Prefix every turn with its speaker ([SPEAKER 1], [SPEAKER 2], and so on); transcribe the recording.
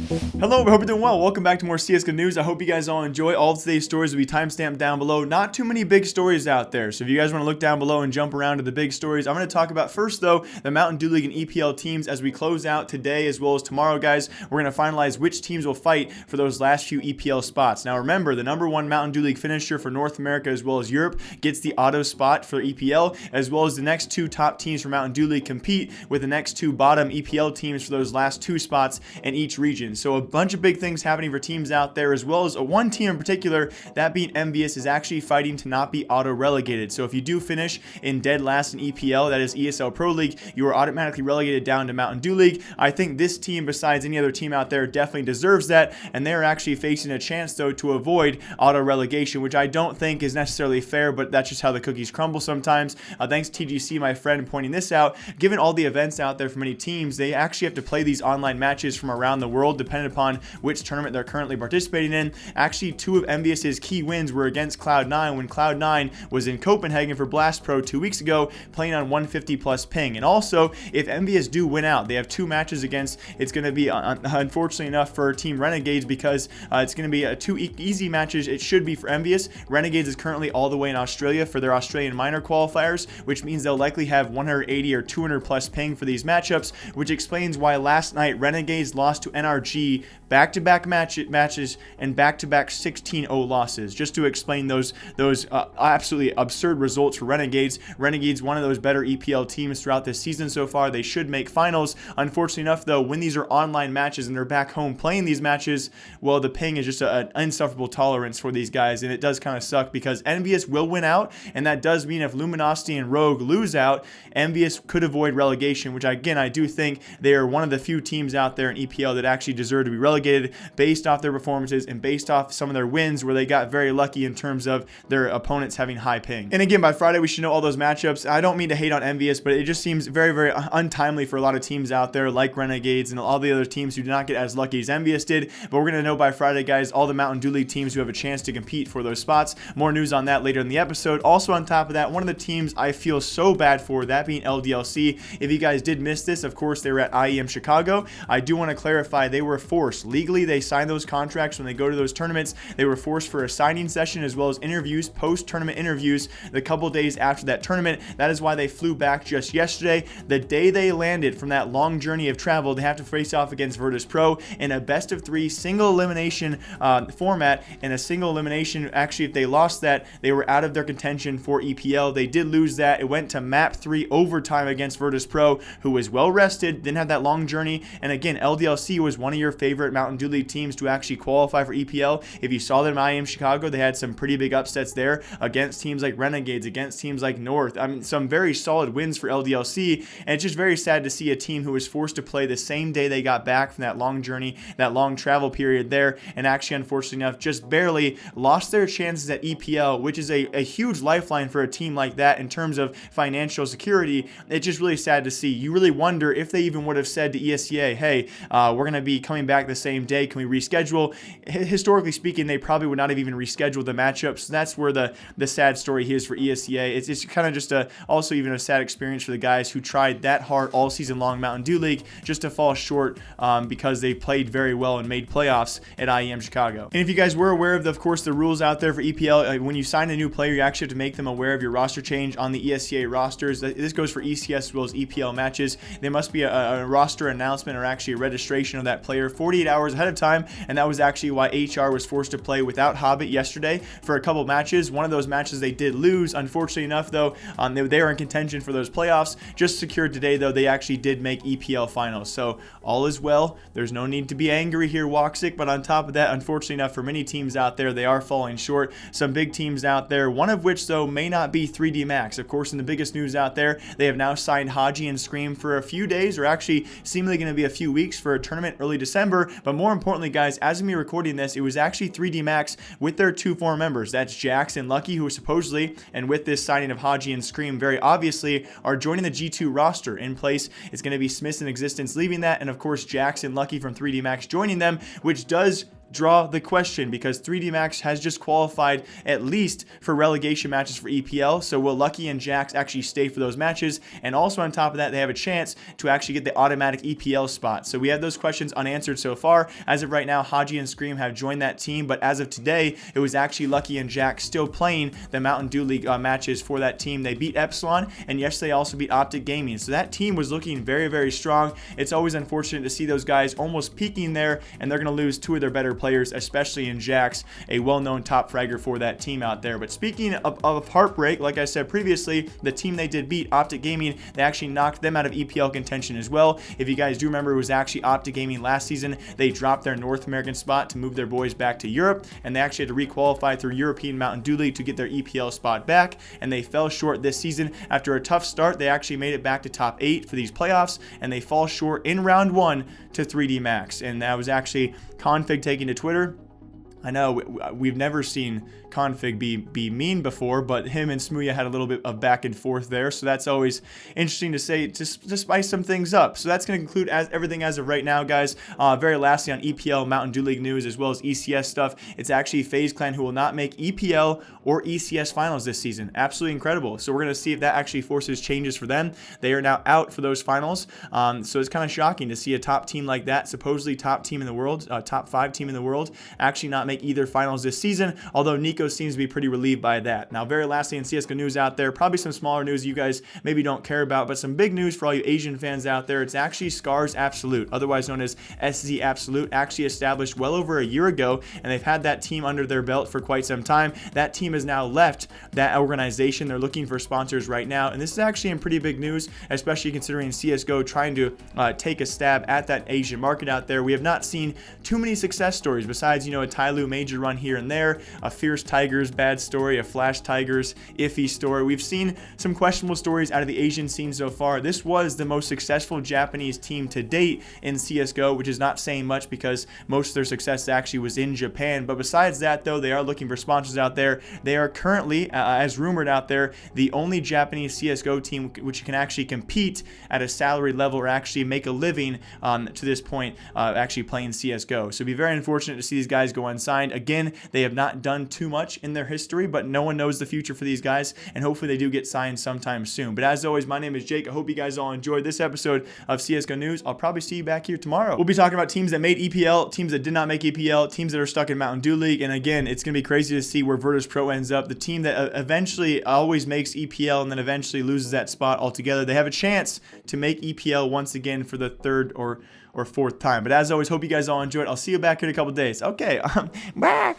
[SPEAKER 1] Hello, I hope you're doing well. Welcome back to more CSGO news. I hope you guys all enjoy. All of today's stories will be timestamped down below. Not too many big stories out there, so if you guys want to look down below and jump around to the big stories, I'm going to talk about first, though, the Mountain Dew League and EPL teams as we close out today as well as tomorrow, guys. We're going to finalize which teams will fight for those last few EPL spots. Now, remember, the #1 Mountain Dew League finisher for North America as well as Europe gets the auto spot for EPL, as well as the next two top teams for Mountain Dew League compete with the next two bottom EPL teams for those last two spots in each region. So a bunch of big things happening for teams out there, as well as one team in particular, that being Envyus, is actually fighting to not be auto-relegated. So if you do finish in dead last in EPL, that is ESL Pro League, you are automatically relegated down to Mountain Dew League. I think this team, besides any other team out there, definitely deserves that, and they're actually facing a chance, though, to avoid auto-relegation, which I don't think is necessarily fair, but that's just how the cookies crumble sometimes. Thanks to TGC, my friend, pointing this out. Given all the events out there for many teams, they actually have to play these online matches from around the world, depending upon which tournament they're currently participating in. Actually, two of Envyus's key wins were against Cloud9 when Cloud9 was in Copenhagen for Blast Pro 2 weeks ago, playing on 150 plus ping. And also, if Envyus do win out, they have two matches against, it's going to be unfortunately enough for Team Renegades, because it's going to be two easy matches. It should be for Envyus. Renegades is currently all the way in Australia for their Australian minor qualifiers, which means they'll likely have 180 or 200 plus ping for these matchups, which explains why last night Renegades lost to NRG back-to-back matches and back-to-back 16-0 losses. Just to explain those absolutely absurd results for Renegades. Renegades, one of those better EPL teams throughout this season so far. They should make finals. Unfortunately enough, though, when these are online matches and they're back home playing these matches, well, the ping is just an insufferable tolerance for these guys, and it does kind of suck because Envyus will win out, and that does mean if Luminosity and Rogue lose out, Envyus could avoid relegation, which again, I do think they are one of the few teams out there in EPL that actually deserve to be relegated based off their performances and based off some of their wins where they got very lucky in terms of their opponents having high ping. And again, by Friday, we should know all those matchups. I don't mean to hate on Envyus, but it just seems very, very untimely for a lot of teams out there like Renegades and all the other teams who did not get as lucky as Envyus did. But we're going to know by Friday, guys, all the Mountain Dew League teams who have a chance to compete for those spots. More news on that later in the episode. Also on top of that, one of the teams I feel so bad for, that being LDLC. If you guys did miss this, of course, they were at IEM Chicago. I do want to clarify, they were forced. Legally, they signed those contracts when they go to those tournaments. They were forced for a signing session as well as interviews, post-tournament interviews, the couple days after that tournament. That is why they flew back just yesterday. The day they landed from that long journey of travel, they have to face off against Virtus Pro in a best-of-3 single elimination format. And a single elimination, actually, if they lost that, they were out of their contention for EPL. They did lose that. It went to map 3 overtime against Virtus Pro, who was well rested, didn't have that long journey. And again, LDLC was one of your favorite Mountain Dew League teams to actually qualify for EPL. If you saw them in IEM Chicago, they had some pretty big upsets there against teams like Renegades, against teams like North. I mean, some very solid wins for LDLC, and it's just very sad to see a team who was forced to play the same day they got back from that long journey, that long travel period there, and actually, unfortunately enough, just barely lost their chances at EPL, which is a huge lifeline for a team like that in terms of financial security. It's just really sad to see. You really wonder if they even would have said to ESCA, hey, we're going to be coming back the same day. Can we reschedule? Historically speaking, they probably would not have even rescheduled the matchup. So that's where the sad story is for ESCA. It's kind of just also even a sad experience for the guys who tried that hard all season long Mountain Dew League just to fall short because they played very well and made playoffs at IEM Chicago. And if you guys were aware of course, the rules out there for EPL, when you sign a new player, you actually have to make them aware of your roster change on the ESCA rosters. This goes for ECS as well as EPL matches. There must be a roster announcement or actually a registration of that player 48 hours ahead of time, and that was actually why HR was forced to play without Hobbit yesterday for a couple matches. One of those matches they did lose, unfortunately enough, though. They were in contention for those playoffs. Just secured today, though, they actually did make EPL finals. So all is well. There's no need to be angry here, W0xic, but on top of that, unfortunately enough, for many teams out there, they are falling short. Some big teams out there, one of which, though, may not be 3D Max. Of course, in the biggest news out there, they have now signed Hadji and Scream for a few days, or actually seemingly going to be a few weeks for a tournament early December. But more importantly, guys, as of me recording this, it was actually 3D Max with their two former members. That's Jax and Lucky, who supposedly, and with this signing of Hadji and Scream, very obviously are joining the G2 roster. In place, it's going to be Smiths and Existence leaving that, and of course, Jax and Lucky from 3D Max joining them, which does draw the question, because 3D Max has just qualified at least for relegation matches for EPL. So will Lucky and Jax actually stay for those matches? And also on top of that, they have a chance to actually get the automatic EPL spot. So we have those questions unanswered so far. As of right now, Hadji and Scream have joined that team, but as of today, it was actually Lucky and Jax still playing the Mountain Dew League matches for that team. They beat Epsilon, and yes, they also beat OpTic Gaming. So that team was looking very, very strong. It's always unfortunate to see those guys almost peaking there, and they're going to lose two of their better players, especially in Jax, a well-known top fragger for that team out there. But speaking of heartbreak, like I said previously, the team they did beat, OpTic Gaming, they actually knocked them out of EPL contention as well. If you guys do remember, it was actually OpTic Gaming last season. They dropped their North American spot to move their boys back to Europe, and they actually had to re-qualify through European Mountain Dew League to get their EPL spot back, and they fell short this season. After a tough start, they actually made it back to top 8 for these playoffs, and they fall short in round 1 to 3D Max. And that was actually Config taking to Twitter. I know we've never seen Config be mean before, but him and Smooya had a little bit of back and forth there, so that's always interesting to say, to spice some things up. So that's going to conclude everything as of right now, guys. Very lastly, on EPL Mountain Dew League news as well as ECS stuff, it's actually FaZe Clan who will not make EPL or ECS finals this season. Absolutely incredible. So we're going to see if that actually forces changes for them. They are now out for those finals, so it's kind of shocking to see a top team like that, supposedly top team in the world, top 5 team in the world, actually not make either finals this season, although Nico seems to be pretty relieved by that. Now, very lastly, in CSGO news out there, probably some smaller news you guys maybe don't care about, but some big news for all you Asian fans out there. It's actually Scars Absolute, otherwise known as SZ Absolute, actually established well over a year ago, and they've had that team under their belt for quite some time. That team has now left that organization. They're looking for sponsors right now, and this is actually in pretty big news, especially considering CSGO trying to take a stab at that Asian market out there. We have not seen too many success stories besides, you know, a Tyloo major run here and there, a Fierce Tigers bad story, a Flash Tigers iffy story. We've seen some questionable stories out of the Asian scene so far. This was the most successful Japanese team to date in CSGO, which is not saying much because most of their success actually was in Japan. But besides that, though, they are looking for sponsors out there. They are currently, as rumored out there, the only Japanese CSGO team which can actually compete at a salary level or actually make a living to this point actually playing CSGO. So it'd be very unfortunate to see these guys go unsigned. Again, they have not done too much in their history, but no one knows the future for these guys, and hopefully they do get signed sometime soon. But as always, my name is Jake. I hope you guys all enjoyed this episode of CSGO News. I'll probably see you back here tomorrow. We'll be talking about teams that made EPL, teams that did not make EPL, teams that are stuck in Mountain Dew League, and again, it's going to be crazy to see where Virtus Pro ends up. The team that eventually always makes EPL and then eventually loses that spot altogether. They have a chance to make EPL once again for the third or fourth time. But as always, hope you guys all enjoyed. I'll see you back here in a couple days. Okay. Bye.